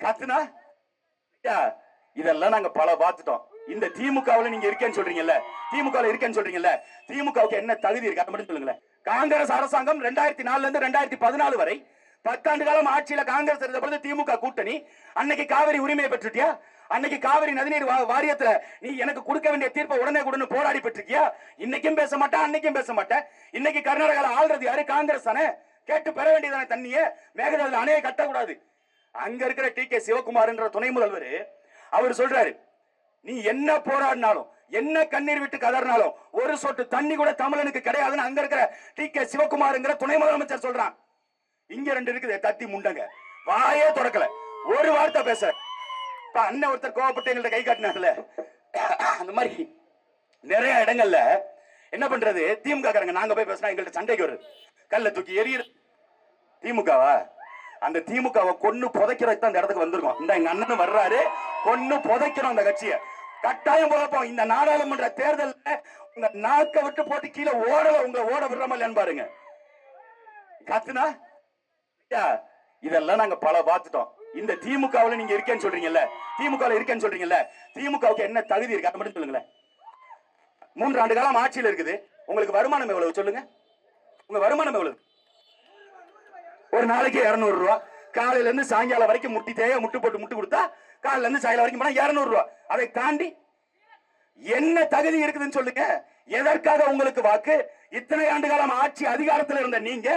கத்துனா இதெல்லாம் நாங்க பல பார்த்துட்டோம். இந்த திமுகவுல நீங்க இருக்கேன்னு சொல்றீங்கல்ல, திமுகவுல இருக்கேன்னு சொல்றீங்கல்ல, திமுகவுக்கு என்ன தகுதி இருக்கு மட்டும் சொல்லுங்களேன். காங்கிரஸ் அரசாங்கம் 2004 இருந்து 2014 வரை 10 ஆண்டு காலம் ஆட்சியில காங்கிரஸ் இருந்த பொழுது திமுக கூட்டணி. அன்னைக்கு காவிரி உரிமையை பெற்றுட்டியா? அன்னைக்கு காவிரி நதிநீர் வாரியத்துல நீ எனக்கு கொடுக்க வேண்டிய தீர்ப்பை உடனே உடனே போராடி பெற்றிருக்கியா? இன்னைக்கும் பேச மாட்டேன், அன்னைக்கும் பேச மாட்டேன். இன்னைக்கு கர்நாடகால ஆள்றது யாரு? காங்கிரஸ் தானே. கேட்டு பெற வேண்டியதான தண்ணிய. மேகதாதுல அணையை கட்டக்கூடாது. அங்க இருக்கிற டி.கே. சிவகுமார் என்ற துணை முதல்வர் அவர் சொல்றாரு, நீ என்ன போராடினாலும் என்ன கண்ணீர் விட்டு கதறினாலும் ஒரு சொட்டு தண்ணி கூட தமிழனுக்கு கிடையாதுன்னு அங்க இருக்கிற டி.கே. சிவகுமார்ங்கிற துணை முதலமைச்சர் சொல்றான். இங்க ரெண்டு இருக்குது தத்தி முண்டங்க, வாயே தொடக்கல, ஒரு வார்த்தை பேச. அண்ணன் ஒருத்தர் கோவப்பட்டு எங்கள்ட்ட கை காட்டினாங்கல்ல, அந்த மாதிரி நிறைய இடங்கள்ல என்ன பண்றது, திமுக காரங்க நாங்க போய் பேசினா எங்கள்ட்ட சண்டைக்கு வருது. கல்ல தூக்கி எரியுற திமுகவா? அந்த திமுகவை கொன்னு புதைக்கிறதுக்கு அந்த இடத்துக்கு வந்திருக்கோம். இந்த எங்க அண்ணன் வர்றாரு, கொன்னு புதைக்கிறோம் அந்த கட்சியை. கட்டாயம் புதைப்போம். இந்த நாடாளுமன்ற தேர்தல்ல உங்க நாக்க விட்டு போட்டு கீழே ஓடல, உங்க ஓட விடுறோமா இல்லையான்னு பாருங்க. கத்துனா இதெல்லாம் நாங்க பல பார்த்துட்டோம். இந்த திமுகவுல நீங்க இருக்கேன்னு சொல்றீங்கல்ல, திமுகவுல இருக்கேன்னு சொல்றீங்கல்ல, திமுகவுக்கு என்ன தகுதி இருக்கு மட்டும் சொல்லுங்களேன். 3 ஆண்டு காலம் ஆட்சியில் இருக்குது. உங்களுக்கு வருமானம் எவ்வளவு சொல்லுங்க? உங்க வருமானம் எவ்வளவு? ஒரு நாளைக்கு 200 ரூபாய். காலையில இருந்து சாயங்காலம் வரைக்கும் முட்டி தேய முட்டு போட்டு முட்டு கொடுத்தா காலையில இருந்து சாயங்காலம் வரைக்கும் போனா 200 ரூபாய். அதை தாண்டி என்ன தகுதி இருக்குதுன்னு சொல்லுங்க. எதற்காக உங்களுக்கு வாக்கு? இத்தனை ஆண்டு காலம் ஆட்சி அதிகாரத்தில் இருந்த நீங்க,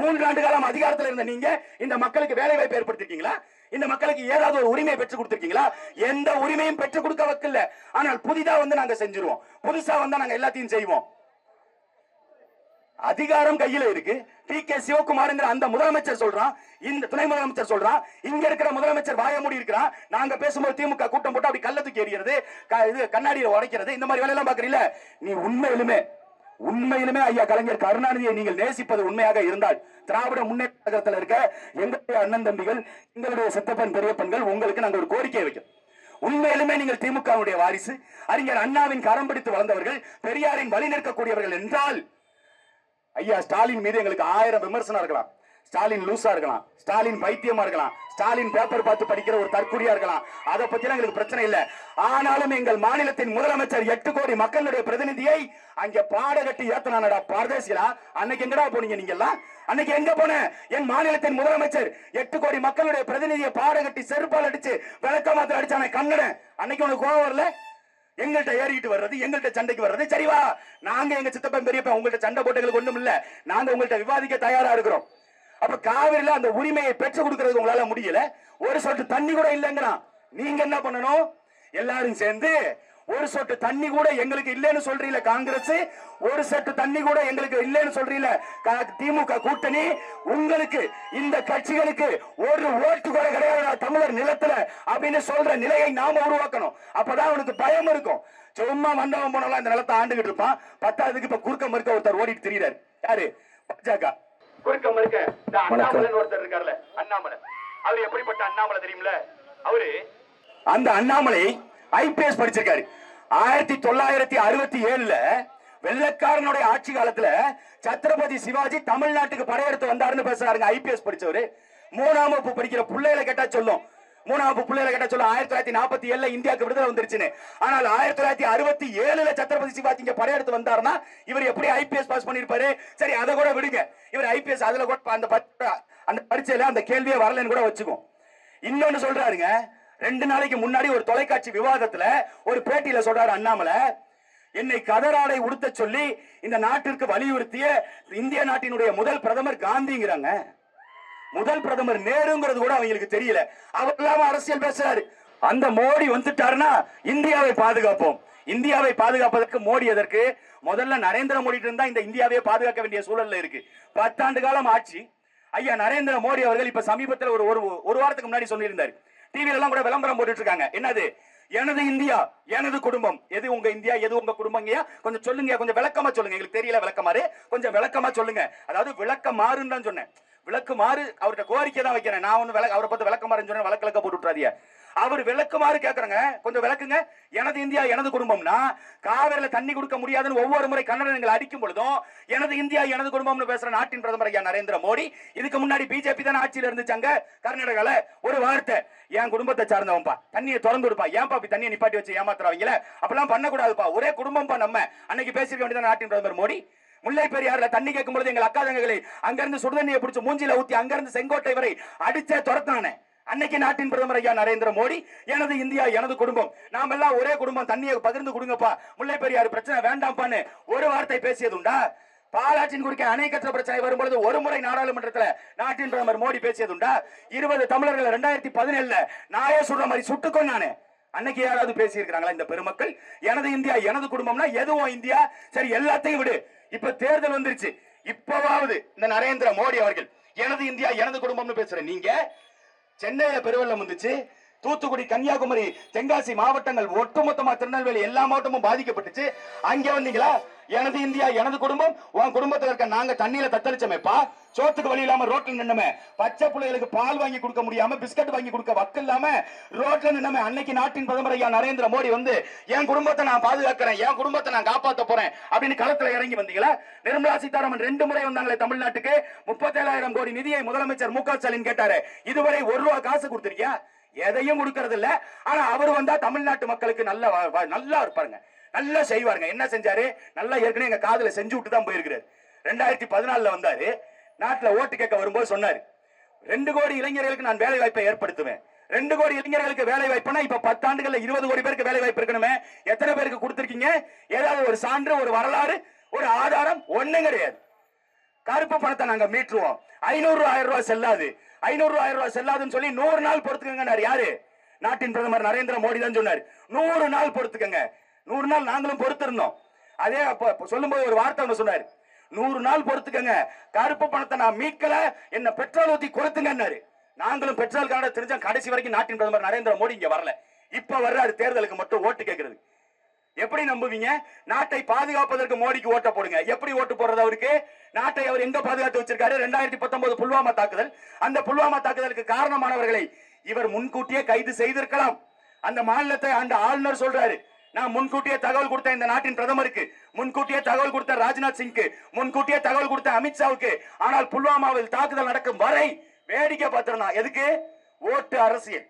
3 ஆண்டு காலம் அதிகாரத்தில் இருந்த நீங்க இந்த மக்களுக்கு வேலை வாய்ப்பு ஏற்படுத்திருக்கீங்களா? இந்த மக்களுக்கு ஏதாவது ஒரு உரிமையை பெற்றுக் கொடுத்திருக்கீங்களா? எந்த உரிமையும் பெற்றுக் கொடுக்க வைக்கல. ஆனால் புதிதா வந்து நாங்க செஞ்சிருவோம், புதுசா வந்தா நாங்க எல்லாத்தையும் செய்வோம். அதிகாரம் கையில இருக்கு. டி.கே. சிவகுமார் அந்த முதலமைச்சர் சொல்றான், இந்த துணை முதலமைச்சர் சொல்றான், இங்க இருக்கிற முதலமைச்சர் வாய மூடி இருக்கிறான். நாங்க பேசும்போது திமுக கூட்டம் போட்டு அப்படி கல்ல தூக்கி எறிகிறது, கண்ணாடியை உடைக்கிறது, இந்த மாதிரி வேலையெல்லாம் பாக்குறீங்களா? நீ உண்மையிலுமே ஐயா கலைஞர் கருணாநிதியை நீங்கள் நேசிப்பது உண்மையாக இருந்தால், திராவிட முன்னேற்றத்தில் இருக்க எங்களுடைய அண்ணன் தம்பிகள், எங்களுடைய சித்தப்பன் பெரியப்பன்கள், உங்களுக்கு நாங்கள் ஒரு கோரிக்கை வைக்கிறோம். உண்மையிலுமே நீங்கள் திமுகவுடைய வாரிசு, அறிஞர் அண்ணாவின் கரம் பிடித்து வளர்ந்தவர்கள், பெரியாரின் வழி நிற்கக்கூடியவர்கள் என்றால், ஐயா ஸ்டாலின் மீது எங்களுக்கு 1000 விமர்சனம் இருக்கலாம். ஸ்டாலின் லூசா இருக்கலாம், ஸ்டாலின் பைத்தியமா இருக்கலாம், ஸ்டாலின் பேப்பர் பார்த்து படிக்கிற ஒரு தற்குறியா இருக்கலாம். அதை பத்தி எங்களுக்கு பிரச்சனை இல்லை. ஆனாலும் எங்கள் மாநிலத்தின் முதலமைச்சர் 8 கோடி மக்களுடைய பிரதிநிதியை அங்க பாடகட்டி ஏத்தனானடா பாரதேசிகளா. அன்னைக்கு எங்கடா போனீங்க நீங்க எல்லாம்? அன்னைக்கு எங்க போன? என் மாநிலத்தின் முதலமைச்சர் 8 கோடி மக்களுடைய பிரதிநிதியை பாடகட்டி செருப்பால் அடிச்சு விளக்கமாத்திர அடிச்சான கண்ணன். அன்னைக்கு உனக்கு கோவம் வரல? எங்கள்கிட்ட ஏறிட்டு வர்றது, எங்கள்கிட்ட சண்டைக்கு வர்றது. சரிவா, நாங்க எங்க சித்தப்பன் பெரியப்பன் உங்கள்கிட்ட சண்டை போட்டுகளுக்கு ஒண்ணும் இல்ல, நாங்க உங்கள்கிட்ட விவாதிக்க தயாரா இருக்கிறோம். அப்ப காவிரியில அந்த உரிமையை பெற்றுக் கொடுக்கிறது உங்களால முடியல. ஒரு சொட்டு தண்ணி கூட இல்லைங்கிறான். நீங்க என்ன பண்ணணும்? எல்லாரும் சேர்ந்து ஒரு சொட்டு தண்ணி கூட எங்களுக்கு இல்லைன்னு சொல்றீங்க காங்கிரஸ், ஒரு சொட்டு தண்ணி கூட எங்களுக்கு இல்லைன்னு சொல்றீங்க திமுக கூட்டணி. உங்களுக்கு இந்த கட்சிகளுக்கு ஒரு ஓட்டு கூட கிடையாது தமிழர் நிலத்துல அப்படின்னு சொல்ற நிலையை நாம உருவாக்கணும். அப்பதான் அவனுக்கு பயம் இருக்கும். சும்மா வந்தவன் போனவெல்லாம் இந்த நிலத்தை ஆண்டுகிட்டு இருப்பான். 10ஆவதுக்கு இப்ப குறுக்க மறுக்க ஒருத்தர் ஓடிட்டு திரியிறாரு. யாரு? பாஜக குறுக்க மறுக்க அண்ணாமலை ஒருத்தர் இருக்காருல்ல, அண்ணாமலை. அவரு எப்படிப்பட்ட அண்ணாமலை தெரியுமில்ல? அவரு அந்த அண்ணாமலை ஐபிஎஸ் படிச்சிருக்காரு. 1967ல வெள்ளக்காரனுடைய ஆட்சி காலத்துல சத்ரபதி சிவாஜி தமிழ்நாட்டுக்கு படையெடுத்து வந்தாருன்னு பேசுறாருங்க. ஐபிஎஸ் படிச்சவரு. 3ஆம் வகுப்பு படிக்கிற பிள்ளைகளை கேட்டா சொல்லும், 3ஆம் வகுப்பு பிள்ளைகளை கேட்டா சொல்லும் 1947ல இந்தியாவுக்கு விடுதலை வந்துருச்சுன்னு. ஆனால் 1967ல சத்ரபதி சிவாஜி இங்க படையெடுத்து வந்தாருன்னா இவர் எப்படி ஐபிஎஸ் பாஸ் பண்ணிருப்பாரு? சரி, அதை கூட விடுங்க. இவர் ஐபிஎஸ் அதுல கூட அந்த பரீட்சையில அந்த கேள்வியே வரலன்னு கூட வச்சுக்கோ. இன்னொன்னு சொல்றாருங்க, 2 நாளைக்கு முன்னாடி ஒரு தொலைக்காட்சி விவாதத்துல ஒரு பேட்டியில சொல்றாரு அண்ணாமலை, என்னை கதராடை உடுத்த சொல்லி இந்த நாட்டிற்கு வலியுறுத்திய இந்திய நாட்டினுடைய முதல் பிரதமர் காந்திங்கிறாங்க. முதல் பிரதமர் நேருங்கிறது கூட அவங்களுக்கு தெரியல. அவர் இல்லாம அரசியல் பேசுறாரு. அந்த மோடி வந்துட்டாருன்னா இந்தியாவை பாதுகாப்போம். இந்தியாவை பாதுகாப்பதற்கு மோடி எதற்கு? முதல்ல நரேந்திர மோடி இருந்தா இந்த இந்தியாவை பாதுகாக்க வேண்டிய சூழல்ல இருக்கு. 10 ஆண்டு காலம் ஆட்சி. ஐயா நரேந்திர மோடி அவர்கள் இப்ப சமீபத்தில் ஒரு வாரத்துக்கு முன்னாடி சொல்லியிருந்தாரு. டிவில எல்லாம் கூட விளம்பரம் போட்டுட்டு இருக்காங்க. என்னது? எனது இந்தியா, எனது குடும்பம். எது உங்க இந்தியா, எது உங்க குடும்பம்? கொஞ்சம் சொல்லுங்க, கொஞ்சம் விளக்கமா சொல்லுங்க. எங்களுக்கு தெரியல விளக்கமாறு, கொஞ்சம் விளக்கமா சொல்லுங்க. அதாவது விளக்கமாறுன்னு தான் சொன்னேன். விளக்குமாறு அவர்கிட்ட கோரிக்கை தான் வைக்கிறேன். நான் ஒண்ணு அவரை பார்த்து விளக்கமாறுன்னு சொன்னேன், வழக்க போட்டு விட்டுறாதீங்க. அவர் விளக்குமாறு கேட்கறங்க, கொஞ்சம் விளக்குங்க. எனது இந்தியா எனது குடும்பம்னா காவிரியில தண்ணி கொடுக்க முடியாதுன்னு ஒவ்வொரு முறை கன்னடங்கள் அடிக்கும் பொழுதும் எனது இந்தியா எனது குடும்பம்னு பேசுற நாட்டின் பிரதமர் ஐயா நரேந்திர மோடி, இதுக்கு முன்னாடி பிஜேபி தான் ஆட்சியில் இருந்துச்சாங்க கர்நாடகால, ஒரு வார்த்தை என் குடும்பத்தை சார்ந்தவன்பா, தண்ணியை திறந்து விடுப்பா, ஏன்பா அப்படி தண்ணியை நிப்பாட்டி வச்சு ஏமாத்துறவங்கள, அப்பெல்லாம் பண்ணக்கூடாதுப்பா, ஒரே குடும்பம்பா நம்ம, அன்னைக்கு பேசிருக்க வேண்டியதான் நாட்டின் பிரதமர் மோடி. முல்லை பெரியாறுல தண்ணி கேட்கும் பொழுது எங்கள் அக்கா தங்கங்களை அங்கிருந்து சுடுதண்ணியை பிடிச்சு மூஞ்சில ஊத்தி அங்கிருந்து செங்கோட்டை வரை அடிச்சே துரத்தானே, அன்னைக்கு நாட்டின் பிரதமர் ஐயா நரேந்திர மோடி எனது இந்தியா எனது குடும்பம், நாம் எல்லாம் ஒரே குடும்பம், தண்ணியை பகிர்ந்து கொடுங்கப்பா, முல்லை பெரியாறு பிரச்சனை வேண்டாம்பான்னு ஒரு வார்த்தை பேசியதுண்டா? பாலாற்றின் குறுக்கே அணை கட்டுற பிரச்சனை வரும்பொழுது ஒரு முறை நாடாளுமன்றத்தில் நாட்டின் பிரதமர் மோடி பேசியதுண்டா? 20 தமிழர்கள் 2017 நாயே சுடுற மாதிரி சுட்டுக்கொண்டு நானே, அன்னைக்கு யாராவது பேசி இருக்கிறாங்களா இந்த பெருமக்கள்? எனது இந்தியா எனது குடும்பம்னா எதுவும் இந்தியா சரி, எல்லாத்தையும் விடு. இப்ப தேர்தல் வந்துருச்சு, இப்பவாவது இந்த நரேந்திர மோடி அவர்கள் எனது இந்தியா எனது குடும்பம்னு பேசுற நீங்க, சென்னையில பெருவெள்ளம் வந்துச்சு, தூத்துக்குடி கன்னியாகுமரி தென்காசி மாவட்டங்கள் ஒட்டுமொத்தமா திருநெல்வேலி எல்லா மாவட்டமும் பாதிக்கப்பட்டுச்சு, அங்க வந்தீங்களா? எனது இந்தியா எனது குடும்பம், உன் குடும்பத்தில் இருக்க நாங்க தண்ணியில தத்தளிச்சமேப்பா, சோத்துக்கு வழி இல்லாம ரோட்ல நின்னமே, பச்சை பிள்ளைகளுக்கு பால் வாங்கி கொடுக்க முடியாம பிஸ்கட் வாங்கி கொடுக்க வக்கு இல்லாம ரோட்ல நின்னமே, அன்னைக்கு நாட்டின் பிரதமர் ஐயா நரேந்திர மோடி வந்து என் குடும்பத்தை நான் பாதுகாக்கிறேன், என் குடும்பத்தை நான் காப்பாற்ற போறேன் அப்படின்னு களத்துல இறங்கி வந்தீங்களா? நிர்மலா சீதாராமன் 2 முறை வந்தாங்களே தமிழ்நாட்டுக்கு, 37,000 கோடி நிதியை முதலமைச்சர் மு.க. ஸ்டாலின் கேட்டாரு, இதுவரை 1 ரூபா காசு கொடுத்திருக்கியா? எதையும் கொடுக்கறது இல்ல. ஆனா அவர் வந்தா தமிழ்நாட்டு மக்களுக்கு நல்லா இருப்பாருங்க, நல்லா செய்வாருங்க. என்ன செஞ்சாரு? நல்லா ஏற்கனவே எங்க காதுல செஞ்சு விட்டு தான் போயிருக்கிறாரு. 2014 வந்தாரு, நாட்டுல ஓட்டு கேட்க வரும்போது சொன்னாரு, 2 கோடி இளைஞர்களுக்கு நான் வேலை வாய்ப்பை ஏற்படுத்துவேன். 2 கோடி இளைஞர்களுக்கு வேலை வாய்ப்புனா இப்ப 10 ஆண்டுகள்ல 20 கோடி பேருக்கு வேலை வாய்ப்பு இருக்கணுமே, எத்தனை பேருக்கு கொடுத்திருக்கீங்க? ஏதாவது ஒரு சான்று, ஒரு வரலாறு, ஒரு ஆதாரம்? ஒண்ணும் கிடையாது. கருப்பு பணத்தை நாங்க மீட்டுருவோம், 500 1000 ரூபாய் செல்லாது, 500 1000 ரூபாய் செல்லாதுன்னு சொல்லி 100 நாள் பொறுத்துக்கங்க. யாரு? நாட்டின் பிரதமர் நரேந்திர மோடி தான் சொன்னார், 100 நாள் பொறுத்துக்கங்க. 100 நாள் நாங்களும் பொறுத்திருந்தோம். அதே சொல்லும் போது ஒரு வார்த்தை ஒன்று சொன்னார், 100 நாள் பொறுத்துக்கங்க, கருப்பு பணத்தை நான் மீட்கல, என்ன பெட்ரோல் ஊத்தி குறைத்துங்கன்னாரு. நாங்களும் பெட்ரோல் கார்டை தெரிஞ்ச கடைசி வரைக்கும் நாட்டின் பிரதமர் நரேந்திர மோடி இங்க வரல, இப்ப வர்றாரு தேர்தலுக்கு மட்டும் ஓட்டு கேட்கிறது. எப்படி நம்புவீங்க? நாட்டை பாதுகாப்பதற்கு மோடிக்கு ஓட்ட போடுங்க. எப்படி ஓட்டு போடுறது? அவருக்கு நாட்டை அவர் எங்க பாதுகாத்து வச்சிருக்காரு? 2019 புல்வாமா தாக்குதல், அந்த புல்வாமா தாக்குதலுக்கு காரணமானவர்களை இவர் முன்கூட்டியே கைது செய்திருக்கலாம். அந்த மாநிலத்தை அந்த ஆளுநர் சொல்றாரு, நான் முன்கூட்டியே தகவல் கொடுத்த இந்த நாட்டின் பிரதமருக்கு, முன்கூட்டியே தகவல் கொடுத்த ராஜ்நாத் சிங்க்கு, முன்கூட்டியே தகவல் கொடுத்த அமித்ஷாவுக்கு. ஆனால் புல்வாமாவில் தாக்குதல் நடக்கும் வரை வேடிக்கை பார்த்திருந்தான். எதுக்கு? ஓட்டு அரசியல்.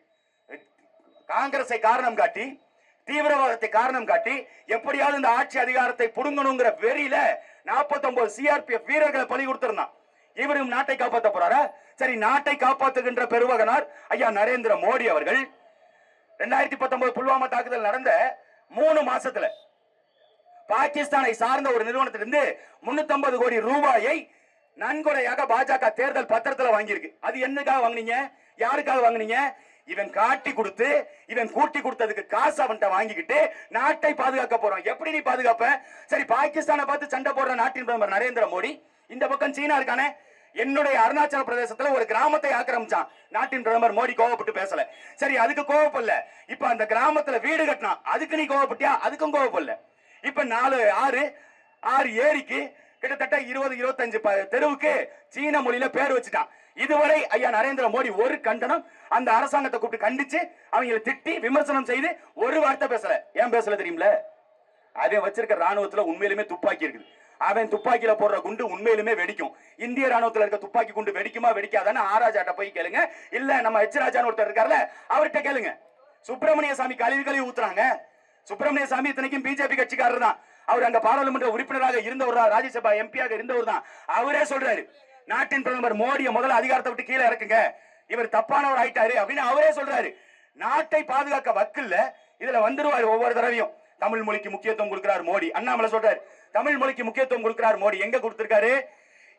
காங்கிரஸை காரணம் காட்டி, தீவிரவாதத்தை காரணம் காட்டி எப்படியாவது இந்த ஆட்சி அதிகாரத்தை புடுங்கணுங்கிற வெறியில 49 சிஆர்பிஎஃப் வீரர்களை பலி கொடுத்திருந்தான். இவரும் நாட்டை காப்பாற்ற போறாரா? சரி, நாட்டை காப்பாற்றுகின்ற பெருவகனார் ஐயா நரேந்திர மோடி அவர்கள் 2019 புல்வாமா தாக்குதல் நடந்த 3 மாசத்துல பாகிஸ்தானை சார்ந்த ஒரு நிறுவனத்திலிருந்து 350 கோடி ரூபாயை நன்கொடையாக பாஜக தேர்தல் பத்திரத்துல வாங்கியிருக்கு. அது என்னக்காக வாங்குனீங்க? யாருக்காக வாங்குனீங்க? இவன் காட்டி கொடுத்து, இவன் கூட்டி கொடுத்ததுக்கு காசு அவன்கிட்ட வாங்கிக்கிட்டு நாட்டை பாதுகாக்க போறோம். எப்படி நீ பாதுகாப்ப? சரி, பாகிஸ்தானை பார்த்து சண்டை போடுற நாட்டின் பிரதமர் நரேந்திர மோடி இந்த பக்கம் சீனா இருக்கானே, என்னுடைய அருணாச்சல பிரதேசத்துல ஒரு கிராமத்தை ஆக்கிரமிச்சான், நாட்டின் பிரதமர் மோடி கோவப்பட்டு பேசல. சரி, அதுக்கு கோவப்படல. இப்ப அந்த கிராமத்துல வீடு கட்டினான், அதுக்கு நீ கோவப்பட்டியா? அதுக்கும் கோவப்படல. இப்ப 6 ஏரிக்கு கிட்டத்தட்ட 20-25 தெருவுக்கு சீன மொழியில பேர் வச்சுட்டான். இதுவரை ஐயா நரேந்திர மோடி ஒரு கண்டனம், அந்த அரசாங்கத்தை கூப்பிட்டு கண்டிச்சு அவங்களை திட்டி விமர்சனம் செய்து ஒரு வார்த்தை பேசல. ஏன் பேசல தெரியுமில? அவன் வச்சிருக்க ராணுவத்துல உண்மையிலுமே துப்பாக்கி இருக்குது, அவன் துப்பாக்கியில போடுற குண்டு உண்மையிலுமே வெடிக்கும். இந்திய ராணுவத்துல இருக்க துப்பாக்கி குண்டு வெடிக்குமா வெடிக்காதான்னு ஆராஜாட்ட போய் கேளுங்க, இல்ல நம்ம எச் ராஜான்னு ஒருத்தர் இருக்காருல்ல அவர்கிட்ட கேளுங்க. சுப்பிரமணிய சாமி கழுவி ஊத்துறாங்க. சுப்பிரமணிய சாமி இத்தனைக்கும் பிஜேபி கட்சிக்காரர் தான், அவர் அங்க பாராளுமன்ற உறுப்பினராக இருந்தவர் தான், ராஜ்யசபா எம்பியாக இருந்தவர் தான். அவரே சொல்றாரு, நாட்டின் பிரதமர் மோடியை முதல்ல அதிகாரத்தை விட்டு கீழே இறக்குங்க, இவர் தப்பானவர் ஆயிட்டாரு அப்படின்னு அவரே சொல்றாரு. நாட்டை பாதுகாக்க வக்கில்ல, இதுல வந்துருவாரு ஒவ்வொரு தடவையும். தமிழ் மொழிக்கு முக்கியத்துவம் கொடுக்கிறார் மோடி. அண்ணாமலை சொல்றாரு, தமிழ் மொழிக்கு முக்கியத்துவம் கொடுக்கிறார் மோடி. எங்க கொடுத்திருக்காரு?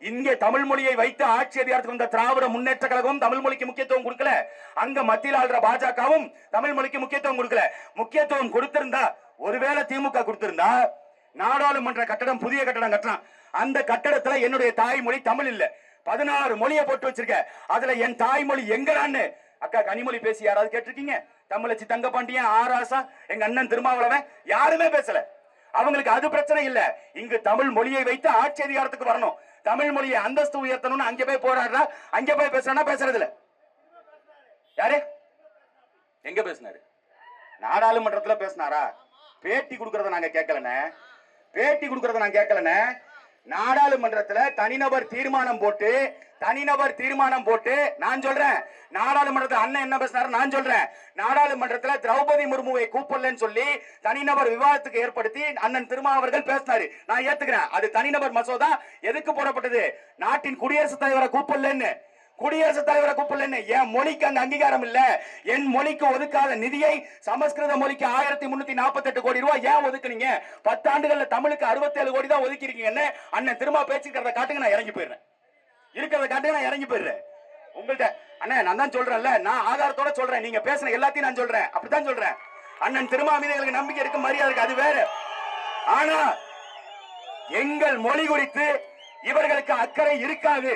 இங்கே தமிழ் மொழியை வைத்து ஆட்சி அதிகாரத்துக்கு வந்த திராவிட முன்னேற்ற கழகம் தமிழ் மொழிக்கு முக்கியத்துவம் கொடுக்கல. அங்க மத்தியில் ஆள்ற பாஜகவும் தமிழ் மொழிக்கு முக்கியத்துவம் கொடுக்கல. முக்கியத்துவம் கொடுத்திருந்தா, ஒருவேளை திமுக கொடுத்திருந்தா, நாடாளுமன்ற கட்டடம் புதிய கட்டடம் கட்டலாம். அந்த கட்டடத்துல என்னுடைய தாய்மொழி தமிழ் இல்ல, 16 மொழியை போட்டு வச்சிருக்க, அதுல என் தாய்மொழி எங்கடான்னு அக்கா கனிமொழி பேசி யாராவது கேட்டிருக்கீங்க? தமிழச்சி தங்கபாண்டியன், ஆராசா, எங்க அண்ணன் திருமாவளவன் யாருமே பேசல. அவங்களுக்கு அது பிரச்சனை இல்ல. இங்கு தமிழ் மொழியை வைத்து ஆட்சி அதிகாரத்துக்கு வரணும், தமிழ் மொழியை அந்தஸ்து உயர்த்தணும்னு அங்க போய் போராடுறா, அங்க போய் பேசுறா, பேசுறது இல்ல. யாரு எங்க பேசினாரு? நாடாளுமன்றத்துல பேசினாரா? பேட்டி கொடுக்கறத நாங்க கேட்கலண்ணே, பேட்டி கொடுக்கறத நான் கேட்கலண்ணே. நாடாளுமன்றத்துல தனிநபர் தீர்மானம் போட்டு நான் சொல்றேன், நாடாளுமன்றத்தில் அண்ணன் என்ன பேசினாரு நான் சொல்றேன். நாடாளுமன்றத்தில் திரௌபதி முர்முவை கூப்பிடலன்னு சொல்லி தனிநபர் விவாதத்துக்கு ஏற்படுத்தி அண்ணன் திருமாவர்கள் பேசினாரு, நான் ஏத்துக்கிறேன். அது தனிநபர் மசோதா எதுக்கு போடப்பட்டது? நாட்டின் குடியரசுத் தலைவரை கூப்பிடலன்னு, குடியரசுத் தலைவரை கூப்பிடலன்னு. என் மொழிக்கு அங்க அங்கீகாரம் இல்ல. என் மொழிக்கு ஒதுக்காத நிதியை சமஸ்கிருத மொழிக்கு 1348 கோடி ரூபாய் ஏன் ஒதுக்குனீங்க? 10 ஆண்டுகள்ல தமிழுக்கு 67 கோடி தான் ஒதுக்கிருக்கீங்கன்னு அண்ணன் திரும்ப பேச்சுக்கிறத காட்டுங்க, நான் இறங்கி போயிடுறேன். இருக்கிறத காட்டுங்க, நான் இறங்கி போயிடுறேன். உங்கள்கிட்ட அண்ணா நான் தான் சொல்றேன்ல, நான் ஆதாரத்தோட சொல்றேன், நீங்க பேசுன எல்லாத்தையும் நான் சொல்றேன், அப்படித்தான் சொல்றேன். அண்ணன் திருமா மீது எங்களுக்கு நம்பிக்கை இருக்கு, மரியாதை இருக்கு, அது வேற. ஆனா எங்கள் மொழி குறித்து இவர்களுக்கு அக்கறை இருக்காது.